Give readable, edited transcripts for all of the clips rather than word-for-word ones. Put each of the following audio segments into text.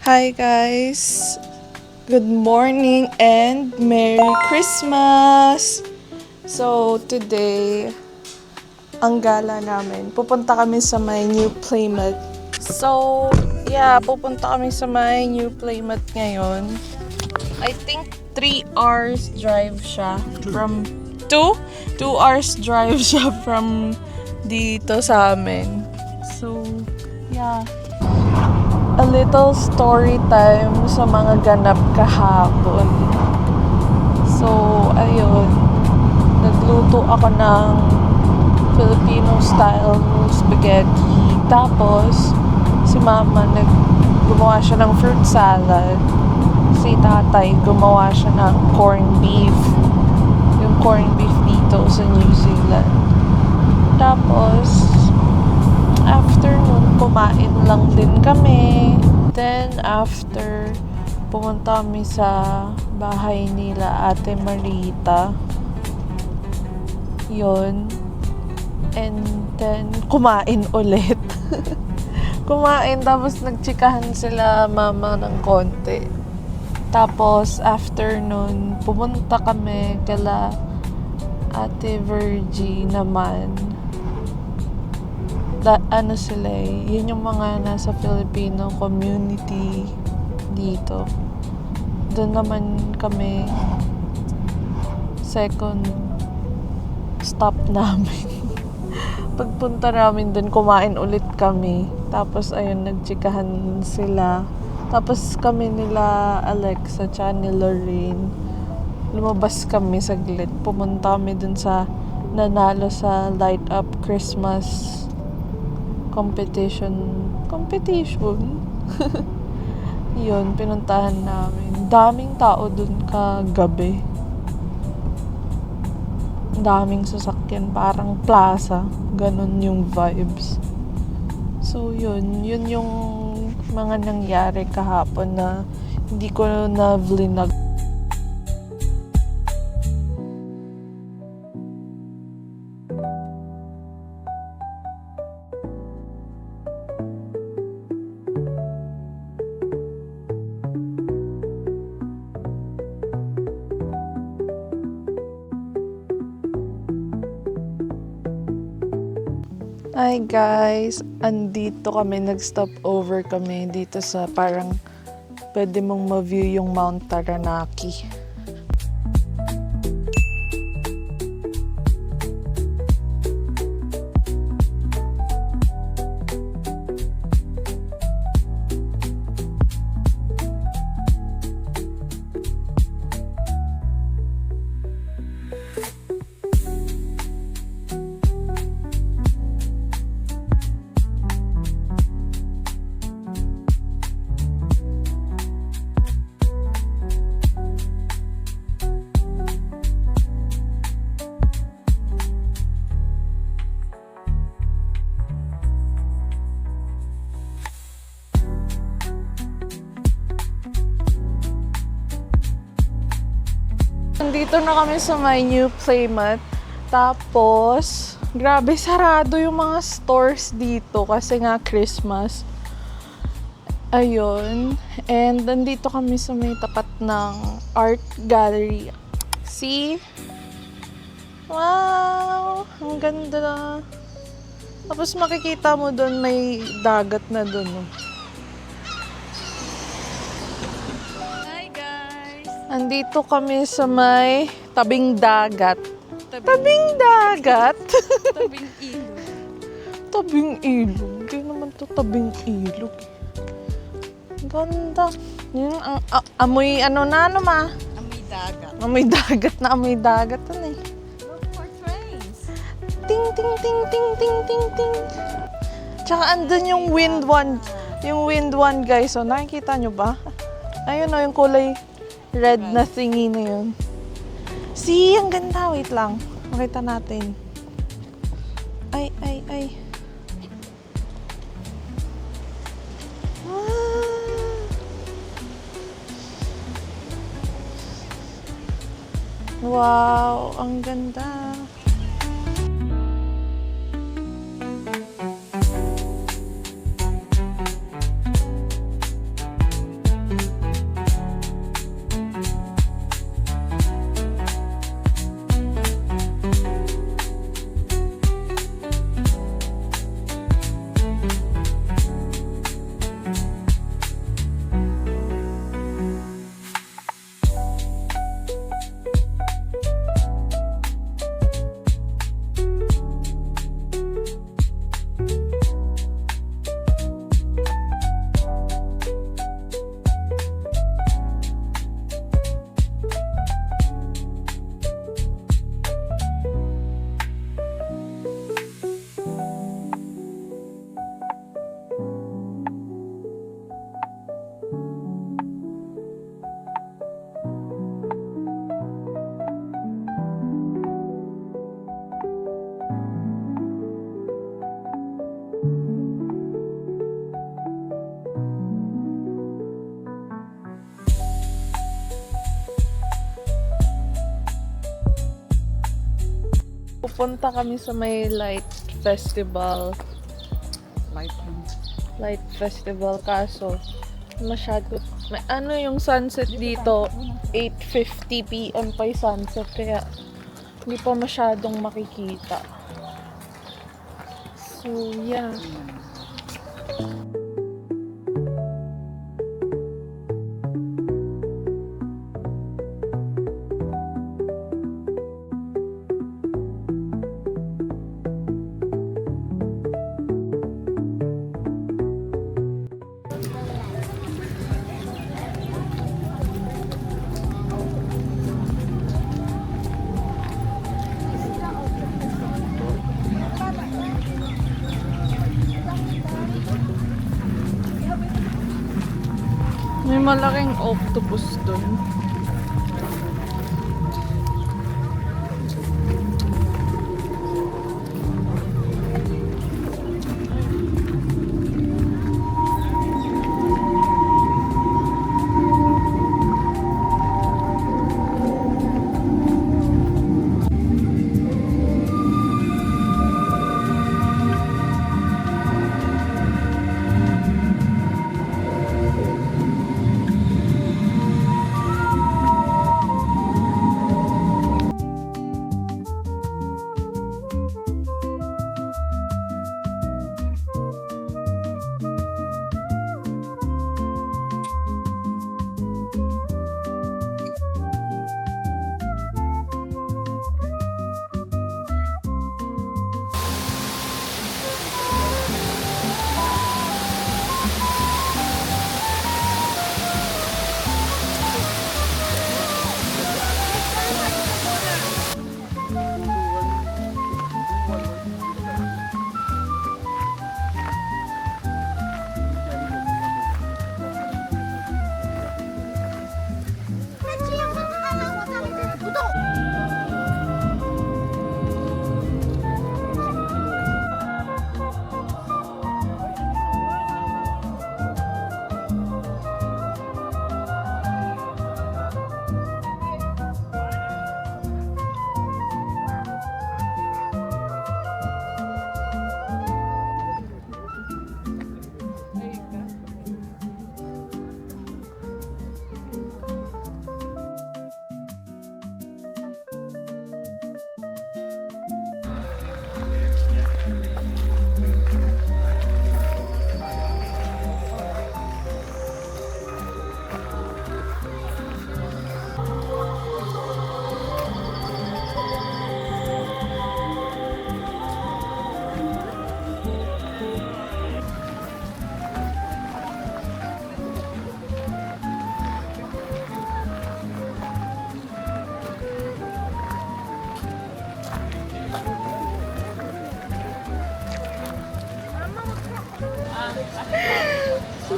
Hi guys! Good morning and Merry Christmas! So today, ang gala namin, pupunta kami sa my new playmate. So yeah, pupunta kami sa my new playmate ngayon. I think 3 hours drive siya from 2 hours drive siya from dito sa amin. So yeah, a little story time sa mga ganap kahapon. So, ayun. Nagluto ako ng Filipino-style spaghetti. Tapos, si mama gumawa siya ng fruit salad. Si tatay gumawa siya ng corned beef. Yung corned beef dito sa New Zealand. Tapos, after nun, kumain lang din kami. Then, after, pumunta kami sa bahay nila Ate Marita. Yun. And then, kumain ulit. Kumain, tapos nagtsikahan sila mama ng konti. Tapos, after nun, pumunta kami kala Ate Virgie naman. Ano sila yun yung mga nasa Filipino community dito. Doon naman kami second stop namin. Pagpunta namin doon, kumain ulit kami. Tapos ayun, nagtsikahan sila. Tapos kami nila Alexa tsaka ni Lorraine, lumabas kami saglit. Pumunta kami doon sa nanalo sa Light Up Christmas competition. Yun, pinuntahan namin. Daming tao dun kagabi. Daming sasakyan, parang plaza. Ganon yung vibes. So yun yung mga nangyari kahapon na hindi ko na vlog. Hi guys! Andito kami, nag-stop over kami dito sa parang pwede mong ma-view yung Mount Taranaki. Nandito na kami sa my new playmate. Tapos, grabe, sarado yung mga stores dito kasi nga Christmas. Ayun. And nandito kami sa may tapat ng art gallery. See? Wow! Ang ganda. Tapos makikita mo doon may dagat na doon. Andito kami sa may tabing dagat. Tabing dagat? Tabing ilog. Tabing ilog? Hindi naman to tabing ilog. Ganda. Yung amoy ano ma? Amoy dagat. Amoy dagat na amoy dagat. Ano eh? Look for trains. Ting, ting, ting, ting, ting, ting, ting. Tsaka andun yung wind one. Yung wind one, guys. So, nakikita nyo ba? Ayun o, yung kulay red na thingy na yun. See, ang ganda. Wait lang. Makita natin. Ay. Wow, ang ganda. Pupunta kami sa may light festival. Light festival kaso masyado may ano yung sunset dito 8:50 PM pa yung sunset kaya hindi pa masyadong makikita. So yeah. May malaking octopus dun.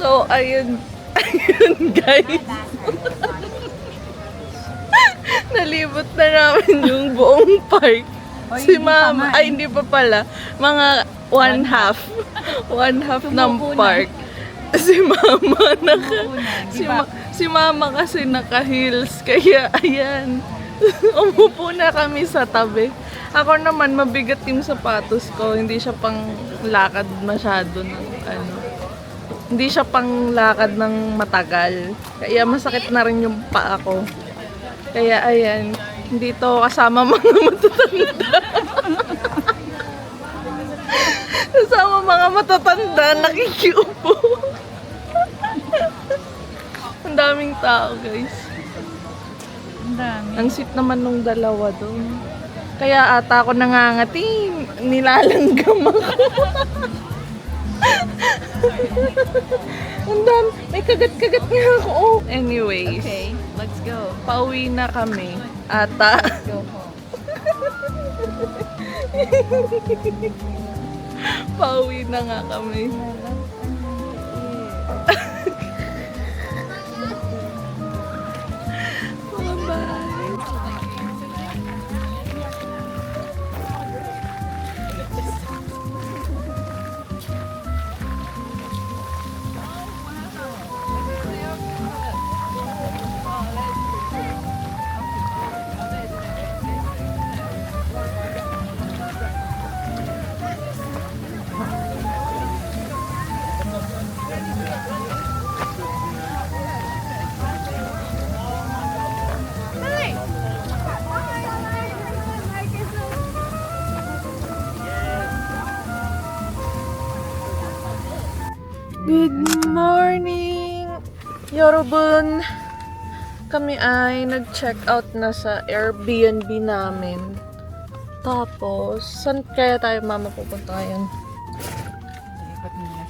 So, ayun. Ayun, guys. Nalibot na namin yung buong park. Si Mama, ay hindi pa pala. Mga one half. One half ng park. Si Mama si Mama kasi naka-heels. Kaya, ayan. Umupo na kami sa tabi. Ako naman, mabigat yung sapatos ko. Hindi siya pang lakad masyado ng ano. Hindi siya pang lakad ng matagal. Kaya masakit na rin yung paa ko. Kaya ayan, dito kasama mga matatanda. Kasama mga matatanda, nakikiupo. Ang daming tao, guys. Ang dami. Ang sweet naman nung dalawa doon. Kaya ata ako nangangati, nilalanggam ako. Ang dami, may kagat-kagat nga ako. Oh. Anyways, Okay, let's go. pauwi na kami. Ata. Let's go home. Pauwi na nga kami. Good morning! 여러분, kami ay nag-check out na sa Airbnb namin. Tapos, saan kaya tayo mama pupunta ngayon?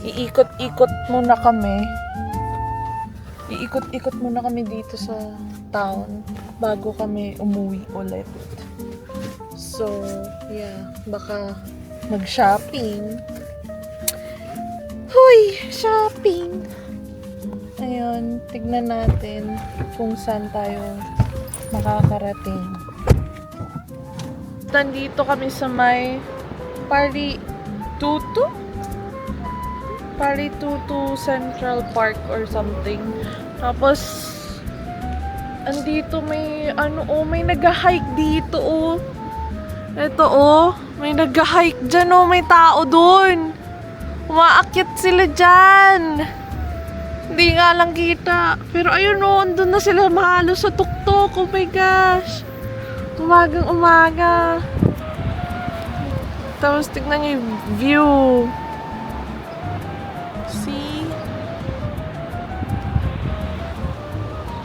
Iikot-ikot muna kami. Iikot-ikot muna kami dito sa town bago kami umuwi ulit. So, yeah, baka mag-shopping. Huy! Shopping! Ayun, tignan natin kung saan tayo makakarating. Nandito kami sa may Paritutu Central Park or something. Tapos, andito may may nag-hike dito Ito may nag-hike dyan may tao dun. Umaakyat sila dyan. Hindi nga lang kita. Pero ayun andun na sila mahalo sa tuktok. Oh my gosh. Umagang umaga. Tapos tignan niyo yung view. See?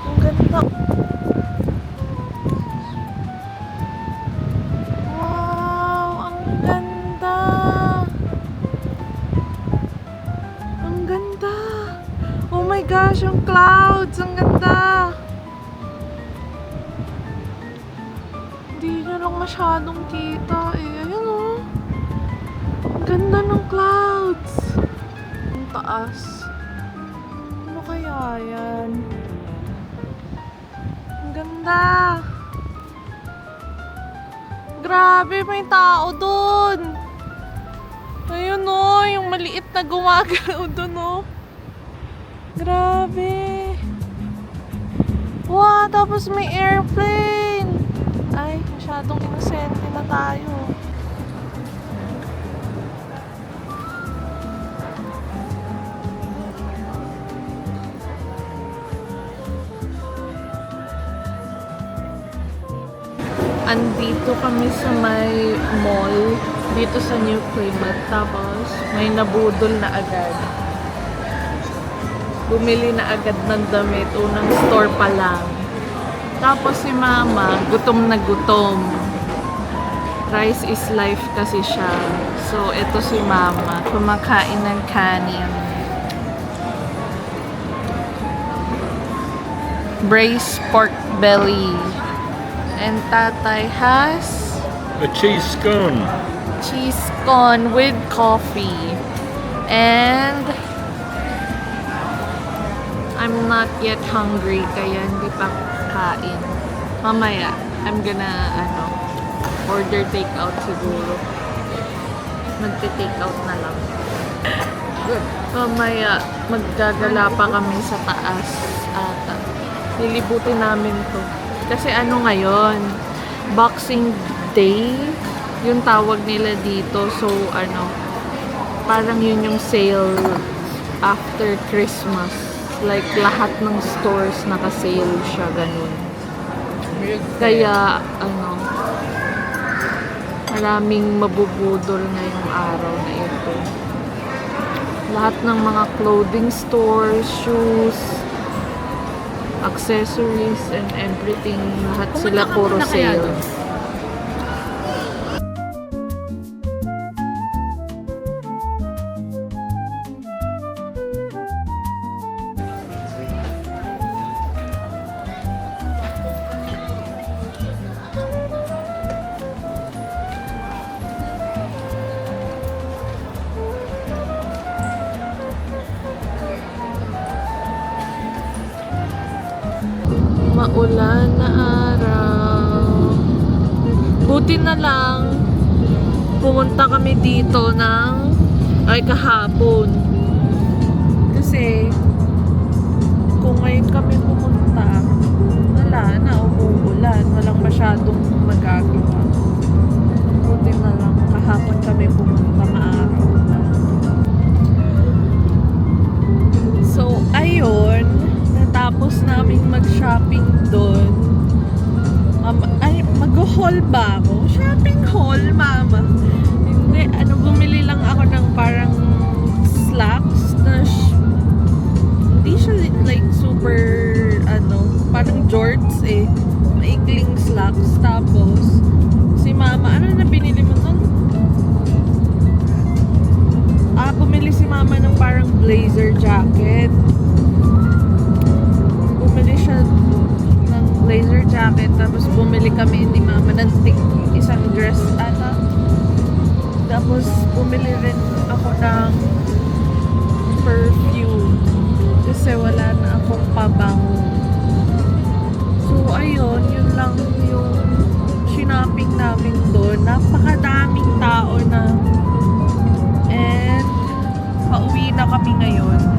Ang ganda. Wow, ang ganda. Ang ganda. Oh my gosh, yung clouds. Ang ganda. Hindi na lang masyadong kita Ayun Ang ganda ng clouds. Ang taas. Ano kaya yan? Ang ganda. Grabe, may tao dun. Ayun yung maliit na gumagalaw dun Grabe. Wow, tapos may airplane. Ay, masyadong inosente na tayo. Andito kami sa may mall, dito sa New Plymouth. Tapos, may nabudol na agad. Bumili na agad ng damit, unang store pa lang. Tapos si mama, gutom na gutom. Rice is life kasi siya. So, ito si mama, kumakain ng kanin. Braised pork belly. And tatay has A cheese scone. cheese scone with coffee. And I'm not yet hungry, kaya hindi pa kain. Mamaya, I'm gonna, order takeout siguro. Magte-takeout na lang. Mamaya, maggagala pa kami sa taas ata. Lilibutin namin to. Kasi ngayon, Boxing Day, yung tawag nila dito. So, parang yun yung sale after Christmas. Like, lahat ng stores naka-sale siya, ganun. Kaya, maraming mabubudol na yung araw na ito. Lahat ng mga clothing stores, shoes, accessories, and everything, lahat sila puro sale. Maulan na araw. Buti na lang pumunta kami dito kahapon. Kasi kung ngayon kami pumunta, wala na, umuulan. Walang masyadong magagawa. Buti na lang kahapon kami pumunta, maaraw na. So, ayun. Natapos namin mag-shopping doon. Mag-haul ba ako? Shopping haul, mama. Hindi, bumili lang ako ng parang slacks na mama ng parang blazer jacket. Bumili siya ng blazer jacket, tapos bumili kami ni mama ng isang dress ata. Tapos bumili rin ako ng perfume kasi wala na akong pabango. So ayun, yun lang yung shopping namin doon. Napakadaming tao na, and pauwi na kami ngayon.